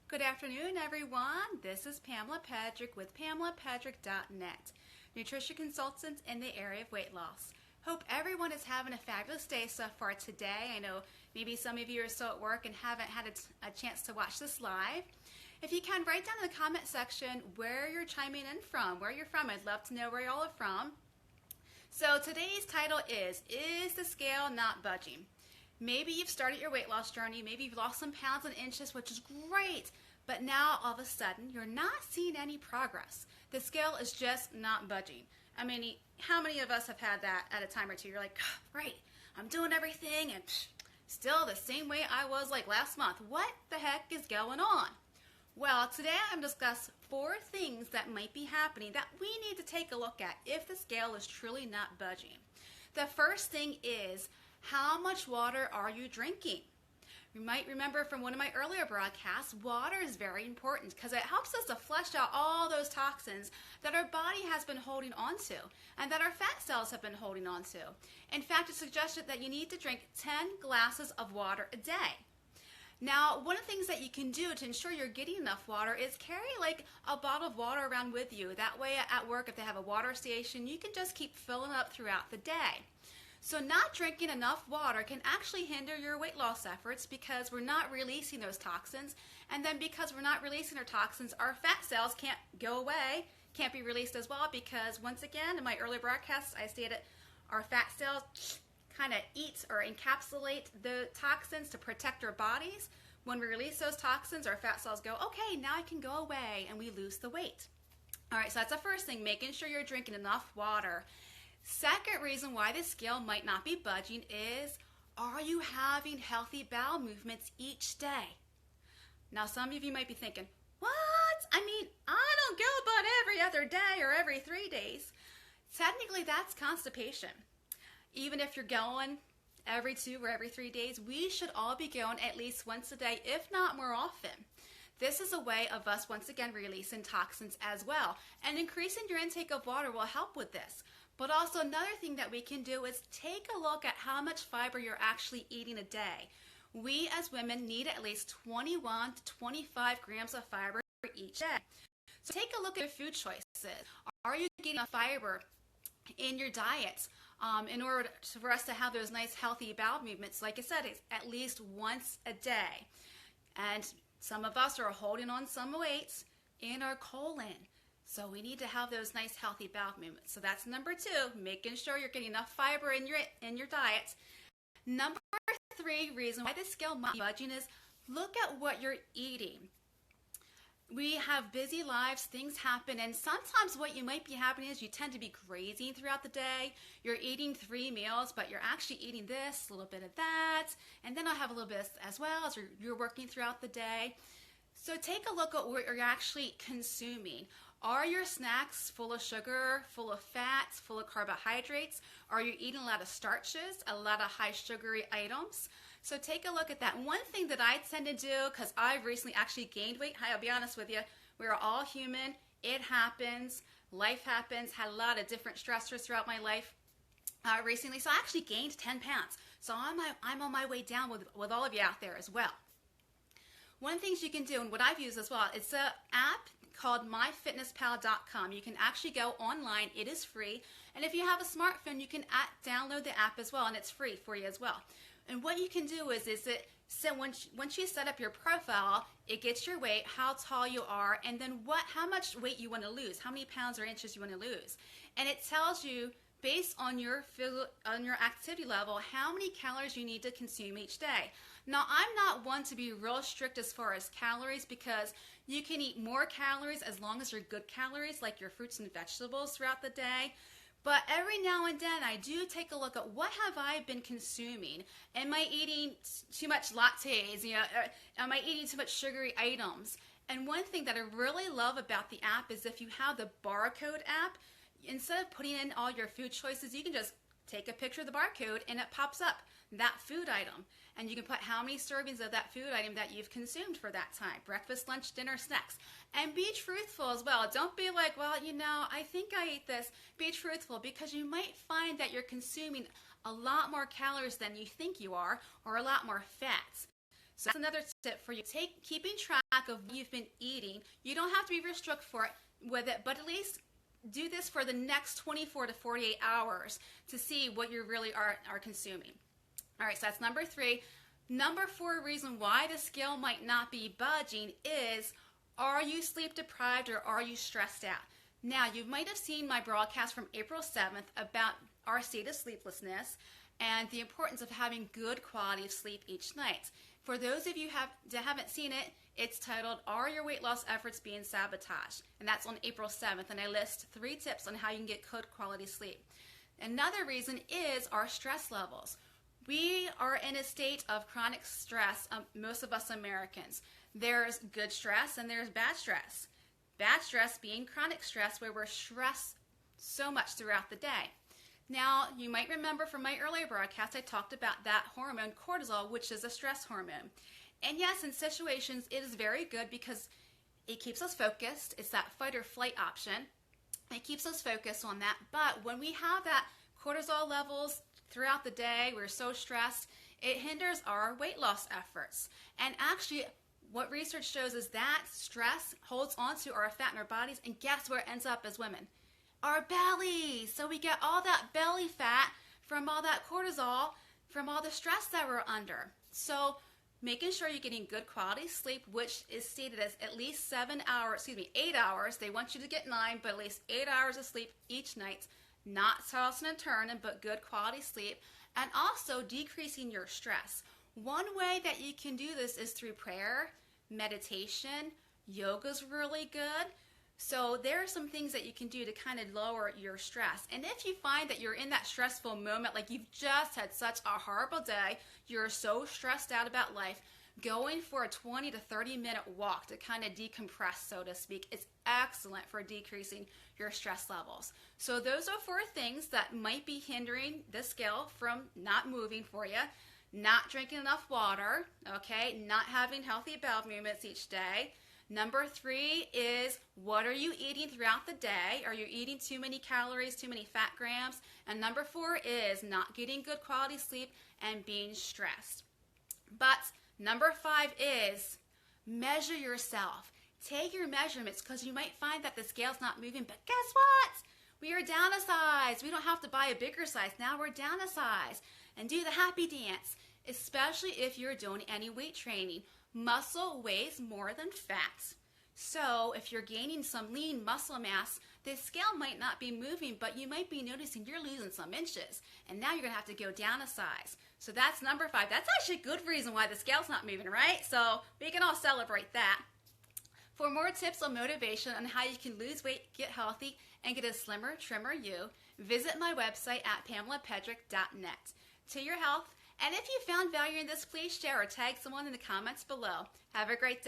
Good afternoon, everyone. This is Pamela Patrick with PamelaPatrick.net, nutrition consultant in the area of weight loss. Hope everyone is having a fabulous day so far today. I know maybe some of you are still at work and haven't had a chance to watch this live. If you can, write down in the comment section where you're chiming in from, where you're from. I'd love to know where y'all are from. So today's title is the scale not budging? Maybe you've started your weight loss journey, maybe you've lost some pounds and inches, which is great, but now all of a sudden you're not seeing any progress. The scale is just not budging. I mean, how many of us have had that at a time or two? You're like, right, I'm doing everything and still the same way I was like last month. What the heck is going on? Well, today I'm going to discuss 4 things that might be happening that we need to take a look at if the scale is truly not budging. The first thing is, how much water are you drinking? You might remember from one of my earlier broadcasts, water is very important because it helps us to flush out all those toxins that our body has been holding onto and that our fat cells have been holding onto. In fact, it's suggested that you need to drink 10 glasses of water a day. Now, one of the things that you can do to ensure you're getting enough water is carry like a bottle of water around with you. That way at work, if they have a water station, you can just keep filling up throughout the day. So not drinking enough water can actually hinder your weight loss efforts because we're not releasing those toxins. And then because we're not releasing our toxins, our fat cells can't go away, can't be released as well because once again, in my earlier broadcasts, I stated our fat cells kind of eat or encapsulate the toxins to protect our bodies. When we release those toxins, our fat cells go, okay, now I can go away, and we lose the weight. All right, so that's the first thing, making sure you're drinking enough water. Second reason why the scale might not be budging is, are you having healthy bowel movements each day? Now, some of you might be thinking, what? I mean, I don't go but every other day or every 3 days. Technically, that's constipation. Even if you're going every 2 or every 3 days, we should all be going at least once a day, if not more often. This is a way of us, once again, releasing toxins as well. And increasing your intake of water will help with this. But also another thing that we can do is take a look at how much fiber you're actually eating a day. We as women need at least 21 to 25 grams of fiber each day. So take a look at your food choices. Are you getting fiber in your diet in order for us to have those nice healthy bowel movements? Like I said, it's at least once a day. And some of us are holding on some weights in our colon. So we need to have those nice healthy bowel movements. So that's number 2, making sure you're getting enough fiber in your diet. Number 3 reason why the scale might be budging is look at what you're eating. We have busy lives, things happen, and sometimes what you might be happening is you tend to be grazing throughout the day. You're eating 3 meals, but you're actually eating this, a little bit of that, and then I'll have a little bit as well as you're working throughout the day. So take a look at what you're actually consuming. Are your snacks full of sugar, full of fats, full of carbohydrates? Are you eating a lot of starches, a lot of high sugary items? So take a look at that. One thing that I tend to do, because I've recently actually gained weight, I'll be honest with you, we're all human. It happens. Life happens. Had a lot of different stressors throughout my life recently. So I actually gained 10 pounds. So I'm on my way down with all of you out there as well. One of the things you can do, and what I've used as well, it's an app called myfitnesspal.com. You can actually go online. It is free. And if you have a smartphone, you can download the app as well, and it's free for you as well. And what you can do is so once you set up your profile, it gets your weight, how tall you are, and then how much weight you want to lose, how many pounds or inches you want to lose. And it tells you, based on your activity level, how many calories you need to consume each day. Now, I'm not one to be real strict as far as calories because you can eat more calories as long as they're good calories, like your fruits and vegetables throughout the day. But every now and then, I do take a look at what have I been consuming. Am I eating too much lattes? Am I eating too much sugary items? And one thing that I really love about the app is if you have the barcode app, instead of putting in all your food choices, you can just take a picture of the barcode and it pops up that food item. And you can put how many servings of that food item that you've consumed for that time. Breakfast, lunch, dinner, snacks. And be truthful as well. Don't be like, well, I think I ate this. Be truthful because you might find that you're consuming a lot more calories than you think you are or a lot more fats. So that's another tip for you. Keeping track of what you've been eating. You don't have to be real strict with it, but at least do this for the next 24 to 48 hours to see what you really are consuming. All right, so that's number 3. Number 4 reason why the scale might not be budging is, are you sleep deprived or are you stressed out? Now, you might have seen my broadcast from April 7th about our state of sleeplessness and the importance of having good quality of sleep each night. For those of you that haven't seen it, it's titled, Are Your Weight Loss Efforts Being Sabotaged? And that's on April 7th, and I list 3 tips on how you can get good quality sleep. Another reason is our stress levels. We are in a state of chronic stress, most of us Americans. There's good stress and there's bad stress. Bad stress being chronic stress, where we're stressed so much throughout the day. Now, you might remember from my earlier broadcast, I talked about that hormone, cortisol, which is a stress hormone. And yes, in situations, it is very good because it keeps us focused. It's that fight or flight option. It keeps us focused on that. But when we have that cortisol levels throughout the day, we're so stressed, it hinders our weight loss efforts. And actually, what research shows is that stress holds onto our fat in our bodies, and guess where it ends up as women? Our bellies. So we get all that belly fat from all that cortisol, from all the stress that we're under. So making sure you're getting good quality sleep, which is stated as at least 8 hours. They want you to get 9, but at least 8 hours of sleep each night. Not tossing and turning, but good quality sleep. And also decreasing your stress. One way that you can do this is through prayer, meditation. Yoga's really good. So there are some things that you can do to kind of lower your stress. And if you find that you're in that stressful moment, like you've just had such a horrible day, you're so stressed out about life, going for a 20 to 30 minute walk to kind of decompress, so to speak, is excellent for decreasing your stress levels. So those are 4 things that might be hindering the scale from not moving for you. Not drinking enough water, okay? Not having healthy bowel movements each day. Number 3 is, what are you eating throughout the day? Are you eating too many calories, too many fat grams? And number 4 is not getting good quality sleep and being stressed. But number 5 is measure yourself. Take your measurements, because you might find that the scale's not moving, but guess what? We are down a size. We don't have to buy a bigger size. Now we're down a size. And do the happy dance, especially if you're doing any weight training. Muscle weighs more than fat. So if you're gaining some lean muscle mass, the scale might not be moving, but you might be noticing you're losing some inches. And now you're going to have to go down a size. So that's number 5. That's actually a good reason why the scale's not moving, right? So we can all celebrate that. For more tips on motivation on how you can lose weight, get healthy, and get a slimmer, trimmer you, visit my website at PamelaPedrick.net. To your health. And if you found value in this, please share or tag someone in the comments below. Have a great day.